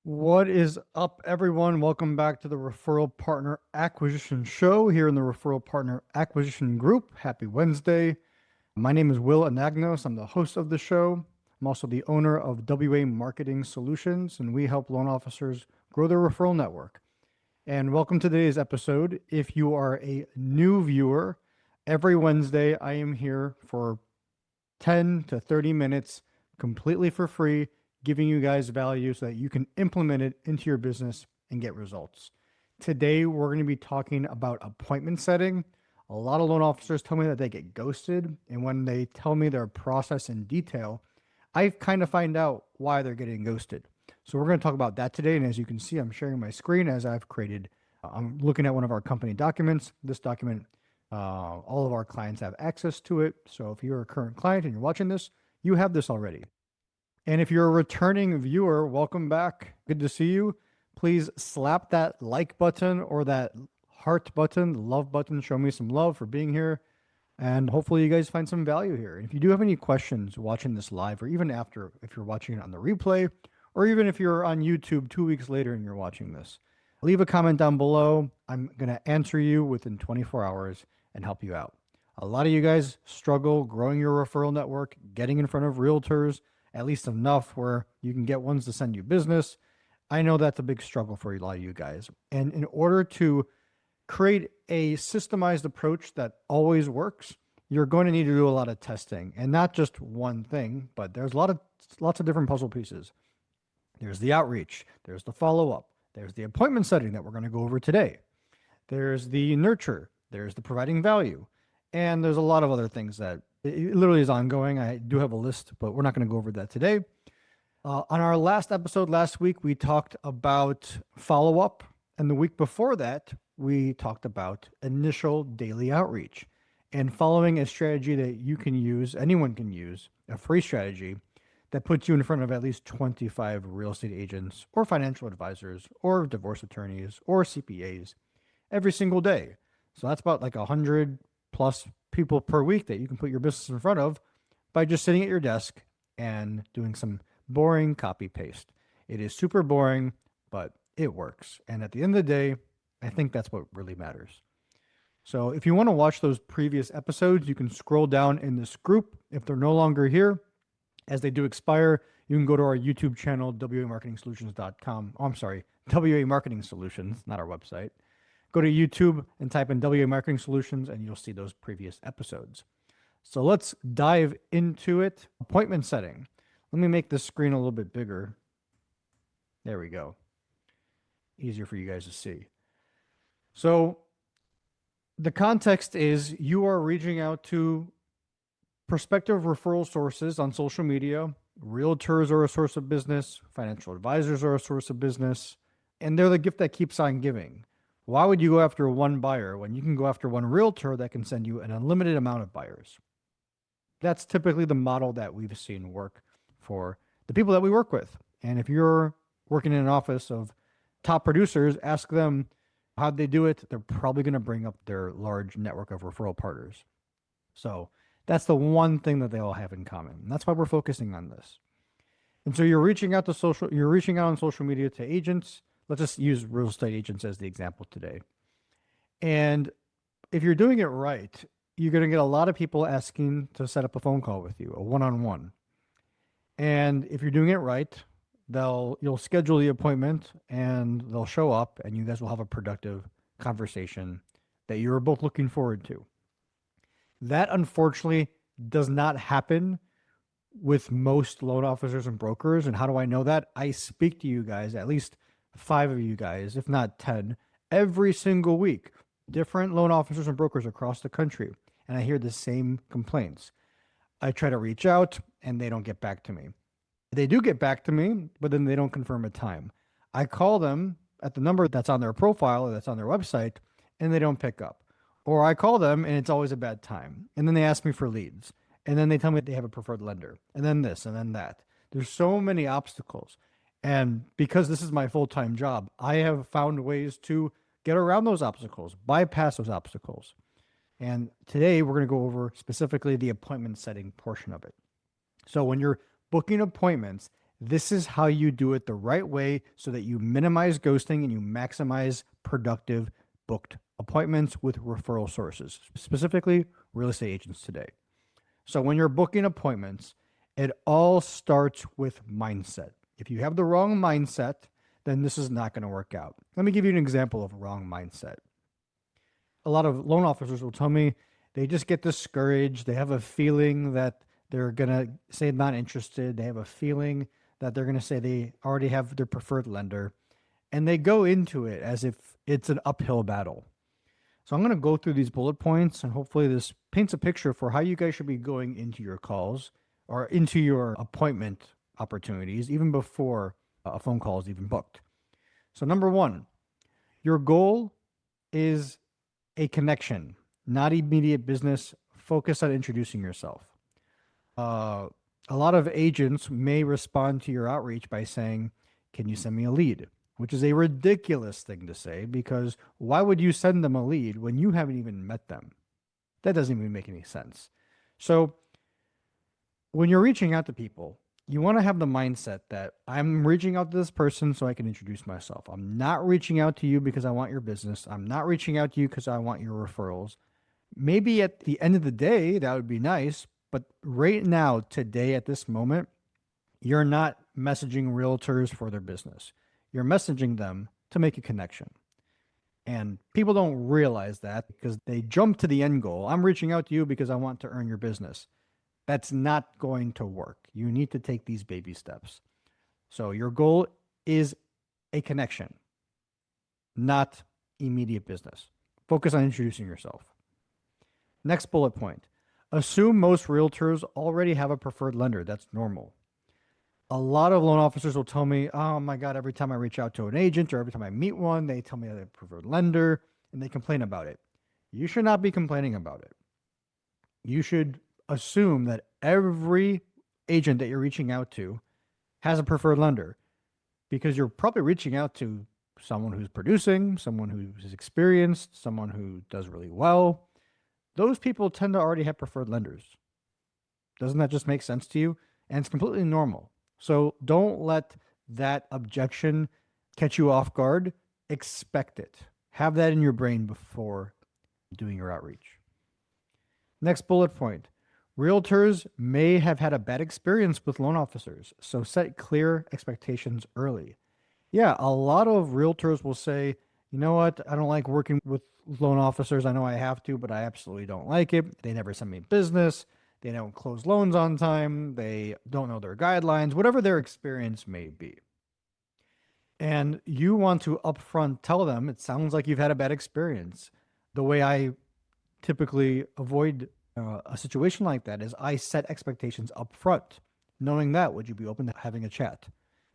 What is up, everyone? Welcome back to the Referral Partner Acquisition Show here in the Referral Partner Acquisition Group. Happy Wednesday. My name is Will Anagnos. I'm the host of the show. I'm also the owner of WA Marketing Solutions, and we help loan officers grow their referral network. And welcome to today's episode. If you are a new viewer, every Wednesday I am here for 10 to 30 minutes completely for free, giving you guys value so that you can implement it into your business and get results. Today, we're going to be talking about appointment setting. A lot of loan officers tell me that they get ghosted. And when they tell me their process in detail, I kind of find out why they're getting ghosted. So we're going to talk about that today. And as you can see, I'm sharing my screen as I've created, I'm looking at one of our company documents. This document, all of our clients have access to it. So if you're a current client and you're watching this, you have this already. And if you're a returning viewer, welcome back. Good to see you. Please slap that like button or that heart button, love button. Show me some love for being here. And hopefully you guys find some value here. And if you do have any questions watching this live, or even after, if you're watching it on the replay, or even if you're on YouTube 2 weeks later and you're watching this, leave a comment down below. I'm going to answer you within 24 hours and help you out. A lot of you guys struggle growing your referral network, getting in front of realtors, at least enough where you can get ones to send you business. I know that's a big struggle for a lot of you guys. And in order to create a systemized approach that always works, you're going to need to do a lot of testing, and not just one thing, but there's lots of different puzzle pieces. There's the outreach, there's the follow-up, there's the appointment setting that we're going to go over today. There's the nurture, there's the providing value, and there's a lot of other things that it literally is ongoing. I do have a list, but we're not going to go over that today. On our last episode last week, we talked about follow-up. And the week before that, we talked about initial daily outreach and following a strategy that you can use, anyone can use, a free strategy that puts you in front of at least 25 real estate agents or financial advisors or divorce attorneys or CPAs every single day. So that's about like 100 plus people per week that you can put your business in front of by just sitting at your desk and doing some boring copy paste. It is super boring, but it works. And at the end of the day, I think that's what really matters. So if you want to watch those previous episodes, you can scroll down in this group. If they're no longer here, as they do expire, you can go to our YouTube channel, wamarketingsolutions.com. Oh, I'm sorry, WA Marketing Solutions, not our website. Go to YouTube and type in WA Marketing Solutions, and you'll see those previous episodes. So let's dive into it. Appointment setting. Let me make this screen a little bit bigger. There we go. Easier for you guys to see. So the context is you are reaching out to prospective referral sources on social media. Realtors are a source of business. Financial advisors are a source of business. And they're the gift that keeps on giving. Why would you go after one buyer when you can go after one realtor that can send you an unlimited amount of buyers? That's typically the model that we've seen work for the people that we work with. And if you're working in an office of top producers, ask them how'd they do it. They're probably going to bring up their large network of referral partners. So that's the one thing that they all have in common. And that's why we're focusing on this. And so you're reaching out on social media to agents. Let's just use real estate agents as the example today. And if you're doing it right, you're going to get a lot of people asking to set up a phone call with you, a one-on-one. And if you're doing it right, you'll schedule the appointment and they'll show up and you guys will have a productive conversation that you're both looking forward to. That unfortunately does not happen with most loan officers and brokers. And how do I know that? I speak to you guys, at least 5 of you guys, if not 10, every single week, different loan officers and brokers across the country. And I hear the same complaints. I try to reach out and they don't get back to me. They do get back to me, but then they don't confirm a time. I call them at the number that's on their profile or that's on their website and they don't pick up. Or I call them and it's always a bad time. And then they ask me for leads. And then they tell me they have a preferred lender. And then this and then that. There's so many obstacles. And because this is my full-time job, I have found ways to get around those obstacles, bypass those obstacles. And today we're going to go over specifically the appointment setting portion of it. So when you're booking appointments, This is how you do it the right way so that you minimize ghosting and you maximize productive booked appointments with referral sources, specifically real estate agents today. So when you're booking appointments, it all starts with mindset. If you have the wrong mindset, then this is not going to work out. Let me give you an example of wrong mindset. A lot of loan officers will tell me they just get discouraged. They have a feeling that they're going to say not interested. They have a feeling that they're going to say they already have their preferred lender. And they go into it as if it's an uphill battle. So I'm going to go through these bullet points and hopefully this paints a picture for how you guys should be going into your calls or into your appointment opportunities even before a phone call is even booked. So number one, your goal is a connection, not immediate business. Focus on introducing yourself. A lot of agents may respond to your outreach by saying, "Can you send me a lead?" Which is a ridiculous thing to say because why would you send them a lead when you haven't even met them? That doesn't even make any sense. So when you're reaching out to people, you want to have the mindset that I'm reaching out to this person so I can introduce myself. I'm not reaching out to you because I want your business. I'm not reaching out to you because I want your referrals. Maybe at the end of the day, that would be nice. But right now, today, at this moment, you're not messaging realtors for their business. You're messaging them to make a connection. And people don't realize that because they jump to the end goal. I'm reaching out to you because I want to earn your business. That's not going to work. You need to take these baby steps. So your goal is a connection, not immediate business. Focus on introducing yourself. Next bullet point. Assume most realtors already have a preferred lender. That's normal. A lot of loan officers will tell me, "Oh my God, every time I reach out to an agent or every time I meet one, they tell me they have a preferred lender and they complain about it." You should not be complaining about it. You should assume that every agent that you're reaching out to has a preferred lender because you're probably reaching out to someone who's producing, someone who's experienced, someone who does really well. Those people tend to already have preferred lenders. Doesn't that just make sense to you? And it's completely normal. So don't let that objection catch you off guard. Expect it. Have that in your brain before doing your outreach. Next bullet point. Realtors may have had a bad experience with loan officers, so set clear expectations early. Yeah, a lot of realtors will say, "You know what? I don't like working with loan officers. I know I have to, but I absolutely don't like it. They never send me business. They don't close loans on time. They don't know their guidelines," whatever their experience may be. And you want to upfront tell them, it sounds like you've had a bad experience. The way I typically avoid a situation like that is I set expectations up front. Knowing that, would you be open to having a chat?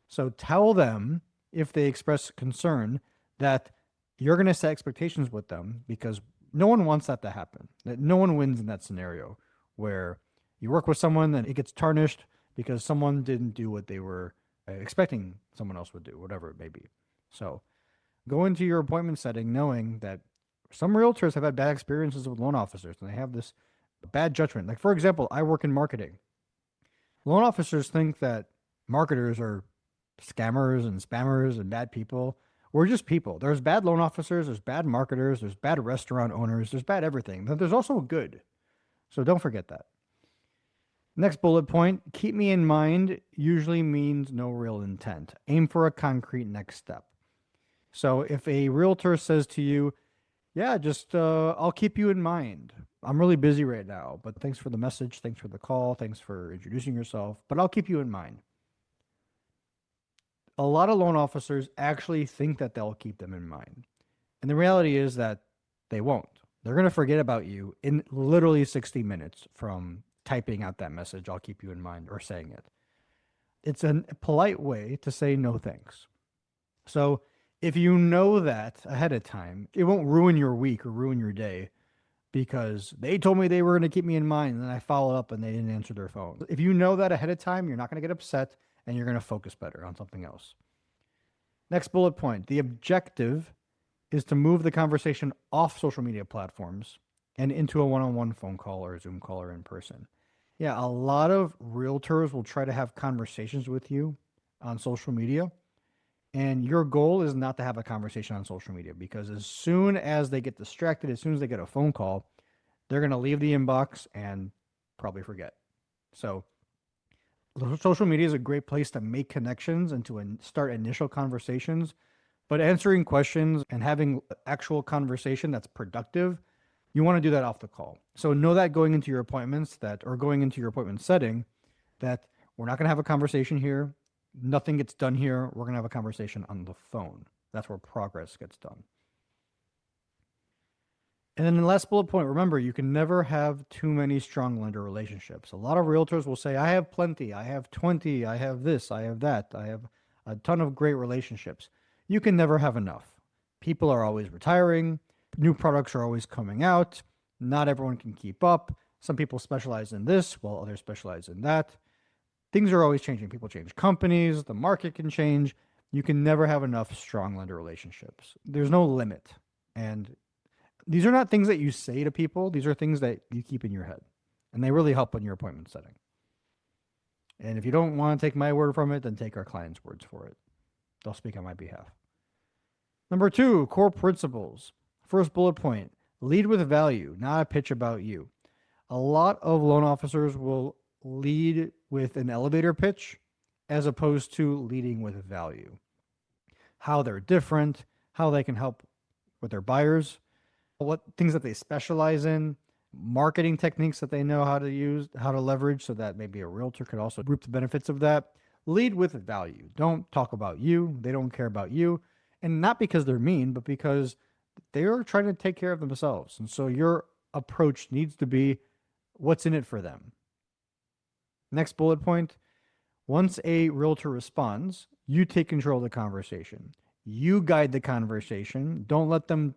So tell them if they express concern that you're going to set expectations with them because no one wants that to happen. That no one wins in that scenario where you work with someone and it gets tarnished because someone didn't do what they were expecting someone else would do, whatever it may be. So go into your appointment setting knowing that some realtors have had bad experiences with loan officers and they have this bad judgment. Like, for example, I work in marketing. Loan officers think that marketers are scammers and spammers and bad people. We're just people. There's bad loan officers, there's bad marketers, there's bad restaurant owners, there's bad everything. But there's also good. So don't forget that. Next bullet point, keep me in mind usually means no real intent. Aim for a concrete next step. So if a realtor says to you, "Yeah, just I'll keep you in mind. I'm really busy right now, but thanks for the message, thanks for the call, thanks for introducing yourself, but I'll keep you in mind." A lot of loan officers actually think that they'll keep them in mind. And the reality is that they won't. They're going to forget about you in literally 60 minutes from typing out that message, "I'll keep you in mind," or saying it. It's a polite way to say no thanks. So if you know that ahead of time, it won't ruin your week or ruin your day because they told me they were going to keep me in mind and then I followed up and they didn't answer their phone. If you know that ahead of time, you're not going to get upset and you're going to focus better on something else. Next bullet point. The objective is to move the conversation off social media platforms and into a one-on-one phone call or a Zoom call or in person. Yeah, a lot of realtors will try to have conversations with you on social media. And your goal is not to have a conversation on social media because as soon as they get distracted, as soon as they get a phone call, they're going to leave the inbox and probably forget. So, social media is a great place to make connections and to start initial conversations. But answering questions and having actual conversation that's productive, you want to do that off the call. So, know that going into your appointments or going into your appointment setting, that we're not going to have a conversation here. Nothing gets done here. We're going to have a conversation on the phone. That's where progress gets done. And then the last bullet point, remember, you can never have too many strong lender relationships. A lot of realtors will say, I have plenty, I have 20, I have this, I have that, I have a ton of great relationships. You can never have enough. People are always retiring, new products are always coming out. Not everyone can keep up. Some people specialize in this while others specialize in that. Things are always changing. People change companies, the market can change. You can never have enough strong lender relationships. There's no limit. And these are not things that you say to people. These are things that you keep in your head. And they really help in your appointment setting. And if you don't want to take my word from it, then take our clients' words for it. They'll speak on my behalf. Number 2, core principles. First bullet point, lead with value, not a pitch about you. A lot of loan officers will lead with an elevator pitch as opposed to leading with value. How they're different, how they can help with their buyers, what things that they specialize in, marketing techniques that they know how to use, how to leverage so that maybe a realtor could also reap the benefits of that. Lead with value. Don't talk about you. They don't care about you. And not because they're mean, but because they are trying to take care of themselves. And so your approach needs to be what's in it for them. Next bullet point, once a realtor responds, you take control of the conversation. You guide the conversation. Don't let them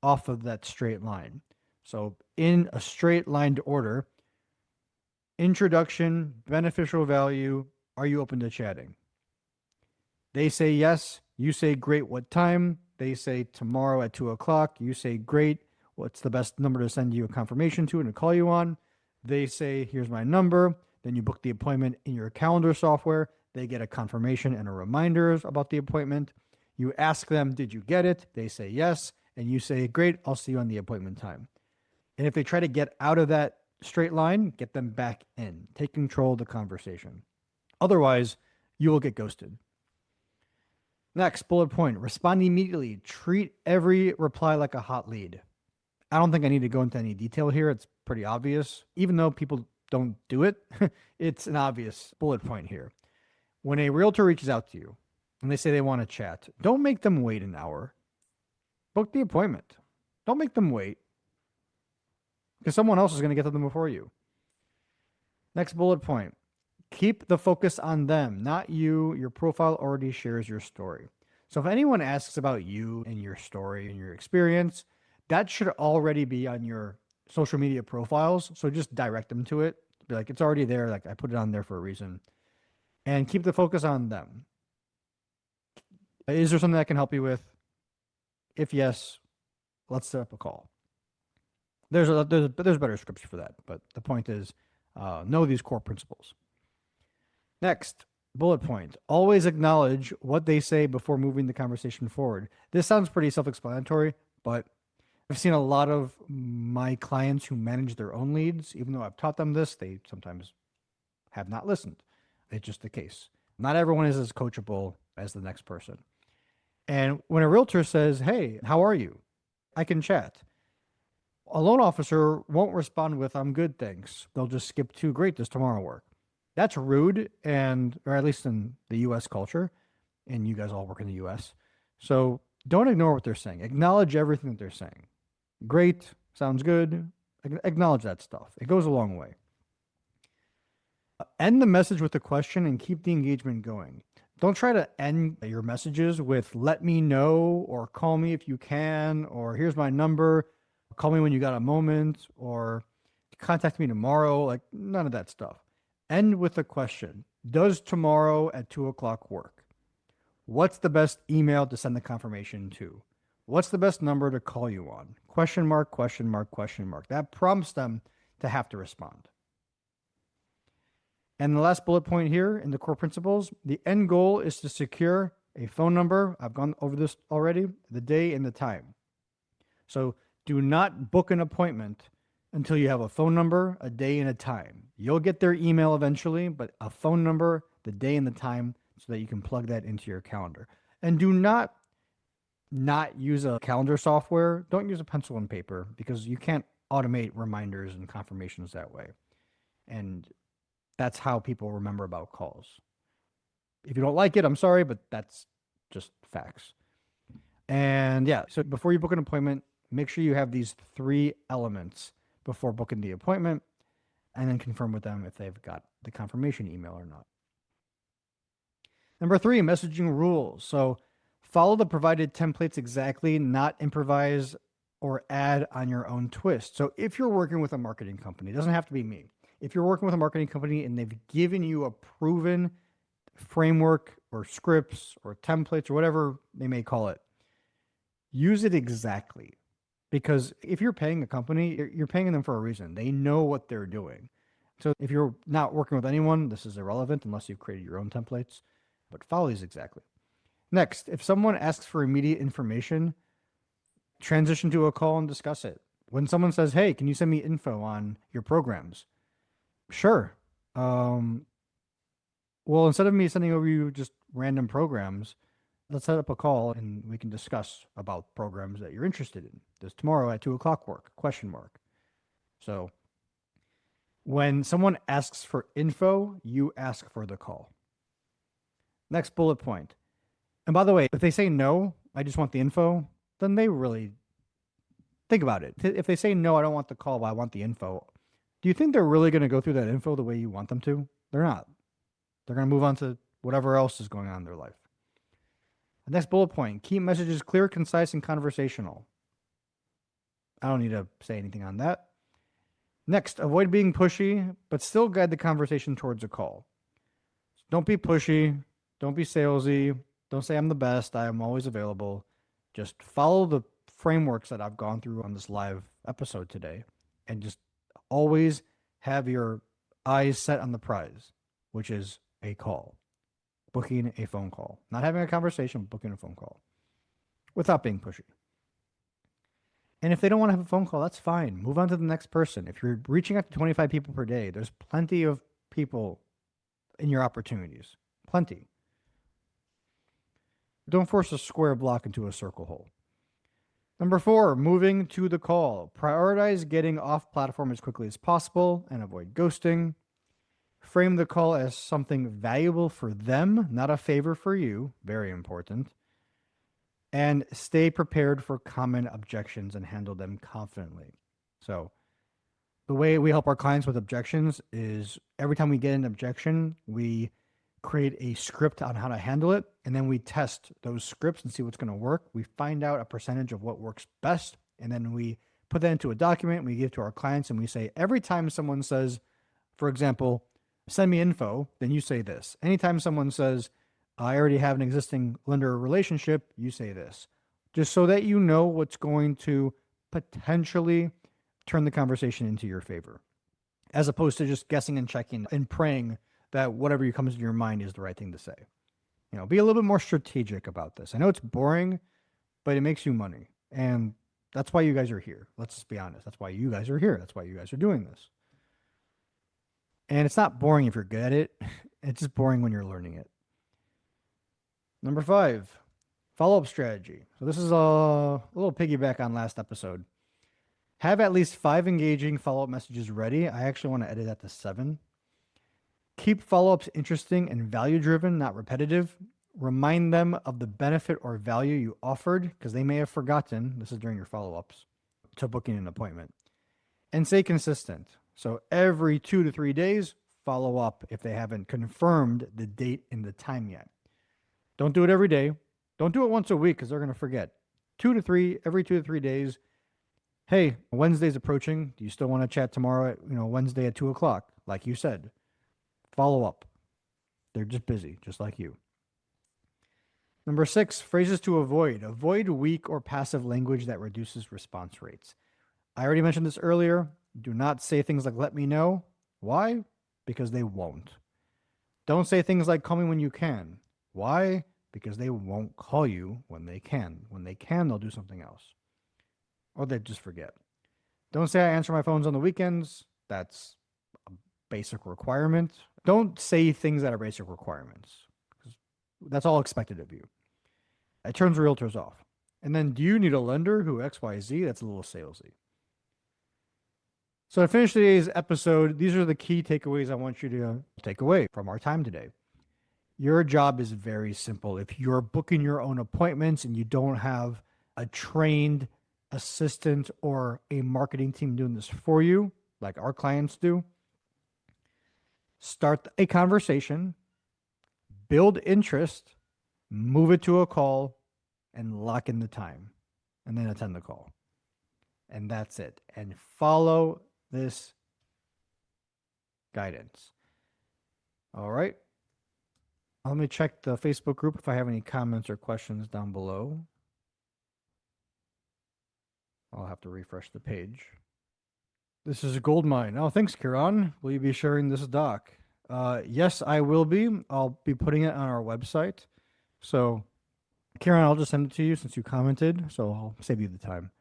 off of that straight line. So in a straight lined order, introduction, beneficial value, are you open to chatting? They say yes. You say great, what time? They say tomorrow at 2:00. You say great. What's the best number to send you a confirmation to and to call you on? They say, here's my number. Then you book the appointment in your calendar software. They get a confirmation and a reminder about the appointment. You ask them, did you get it? They say yes. And you say, great, I'll see you on the appointment time. And if they try to get out of that straight line, get them back in. Take control of the conversation. Otherwise, you will get ghosted. Next, bullet point, respond immediately. Treat every reply like a hot lead. I don't think I need to go into any detail here. It's pretty obvious. Even though people don't do it, it's an obvious bullet point here. When a realtor reaches out to you and they say they want to chat, don't make them wait an hour. Book the appointment. Don't make them wait because someone else is going to get to them before you. Next bullet point, keep the focus on them, not you. Your profile already shares your story. So if anyone asks about you and your story and your experience, that should already be on your social media profiles. So just direct them to it. Be like, it's already there. Like I put it on there for a reason. And keep the focus on them. Is there something I can help you with? If yes, let's set up a call. There's better scripts for that. But the point is, know these core principles. Next, bullet point. Always acknowledge what they say before moving the conversation forward. This sounds pretty self-explanatory, but I've seen a lot of my clients who manage their own leads, even though I've taught them this, they sometimes have not listened. It's just the case. Not everyone is as coachable as the next person. And when a realtor says, hey, how are you? I can chat. A loan officer won't respond with, I'm good, thanks. They'll just skip to, great, does tomorrow work? That's rude, or at least in the U.S. culture, and you guys all work in the U.S. So don't ignore what they're saying. Acknowledge everything that they're saying. Great, sounds good. Acknowledge that stuff. It goes a long way. End the message with a question and keep the engagement going. Don't try to end your messages with let me know or call me if you can or here's my number. Call me when you got a moment or contact me tomorrow. Like none of that stuff. End with a question. Does tomorrow at 2:00 work? What's the best email to send the confirmation to? What's the best number to call you on? Question mark, question mark, question mark. That prompts them to have to respond. And the last bullet point here in the core principles, the end goal is to secure a phone number. I've gone over this already, the day and the time. So do not book an appointment until you have a phone number, a day, and a time. You'll get their email eventually, but a phone number, the day, and the time so that you can plug that into your calendar. And do not use a calendar software. Don't use a pencil and paper because you can't automate reminders and confirmations that way. And that's how people remember about calls. If you don't like it, I'm sorry, but that's just facts. And yeah, so before you book an appointment, make sure you have these 3 elements before booking the appointment, and then confirm with them if they've got the confirmation email or not. Number 3, messaging rules. So follow the provided templates exactly, not improvise or add on your own twist. So if you're working with a marketing company, it doesn't have to be me. If you're working with a marketing company and they've given you a proven framework or scripts or templates or whatever they may call it, use it exactly. Because if you're paying a company, you're paying them for a reason. They know what they're doing. So if you're not working with anyone, this is irrelevant unless you've created your own templates, but follow these exactly. Next, if someone asks for immediate information, transition to a call and discuss it. When someone says, hey, can you send me info on your programs? Sure. Well, instead of me sending over you just random programs, let's set up a call and we can discuss about programs that you're interested in. Does tomorrow at 2:00 work? ? So when someone asks for info, you ask for the call. Next bullet point. And by the way, if they say no, I just want the info, then they really think about it. If they say no, I don't want the call, but I want the info, do you think they're really going to go through that info the way you want them to? They're not. They're going to move on to whatever else is going on in their life. The next bullet point, keep messages clear, concise, and conversational. I don't need to say anything on that. Next, avoid being pushy, but still guide the conversation towards a call. Don't be pushy. Don't be salesy. Don't say I'm the best. I am always available. Just follow the frameworks that I've gone through on this live episode today, and just always have your eyes set on the prize, which is a call. Booking a phone call. Not having a conversation, booking a phone call. Without being pushy. And if they don't want to have a phone call, that's fine. Move on to the next person. If you're reaching out to 25 people per day, there's plenty of people in your opportunities. Plenty. Don't force a square block into a circle hole. Number 4, moving to the call. Prioritize getting off platform as quickly as possible and avoid ghosting. Frame the call as something valuable for them, not a favor for you. Very important. And stay prepared for common objections and handle them confidently. So the way we help our clients with objections is every time we get an objection, we create a script on how to handle it, and then we test those scripts and see what's going to work. We find out a percentage of what works best, and then we put that into a document, we give it to our clients, and we say, every time someone says, for example, send me info, then you say this. Anytime someone says, I already have an existing lender relationship, you say this. Just so that you know what's going to potentially turn the conversation into your favor, as opposed to just guessing and checking and praying that whatever comes to your mind is the right thing to say. You know, be a little bit more strategic about this. I know it's boring, but it makes you money. And that's why you guys are here. Let's just be honest. That's why you guys are here. That's why you guys are doing this. And it's not boring if you're good at it. It's just boring when you're learning it. Number 5, follow-up strategy. So this is a little piggyback on last episode. Have at least 5 engaging follow-up messages ready. I actually want to edit that to 7. Keep follow-ups interesting and value-driven, not repetitive. Remind them of the benefit or value you offered, because they may have forgotten, this is during your follow-ups, to booking an appointment. And stay consistent. So every 2 to 3 days, follow up if they haven't confirmed the date and the time yet. Don't do it every day. Don't do it once a week because they're going to forget. Every 2 to 3 days. Hey, Wednesday's approaching. Do you still want to chat tomorrow at, Wednesday at 2:00? Like you said. Follow up. They're just busy, just like you. Number 6, phrases to avoid. Avoid weak or passive language that reduces response rates. I already mentioned this earlier. Do not say things like, let me know. Why? Because they won't. Don't say things like call me when you can. Why? Because they won't call you when they can. When they can, they'll do something else. Or they just forget. Don't say I answer my phones on the weekends. That's a basic requirement. Don't say things that are basic requirements. That's all expected of you. It turns realtors off. And then, do you need a lender who XYZ? That's a little salesy. So to finish today's episode, these are the key takeaways I want you to take away from our time today. Your job is very simple. If you're booking your own appointments and you don't have a trained assistant or a marketing team doing this for you, like our clients do, start a conversation, build interest, move it to a call, and lock in the time, and then attend the call. And that's it. And follow this guidance. All right. Let me check the Facebook group if I have any comments or questions down below. I'll have to refresh the page. This is a gold mine. Oh, thanks, Kiran. Will you be sharing this doc? Yes, I will be. I'll be putting it on our website. So, Kiran, I'll just send it to you since you commented. So I'll save you the time.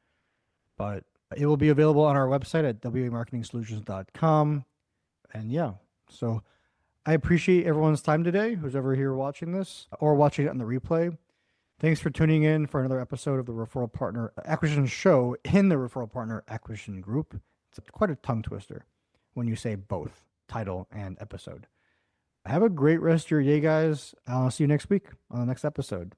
But it will be available on our website at wamarketingsolutions.com. And yeah, so I appreciate everyone's time today, who's ever here watching this or watching it on the replay. Thanks for tuning in for another episode of the Referral Partner Acquisition Show in the Referral Partner Acquisition Group. It's quite a tongue twister when you say both title and episode. Have a great rest of your day, guys. I'll see you next week on the next episode.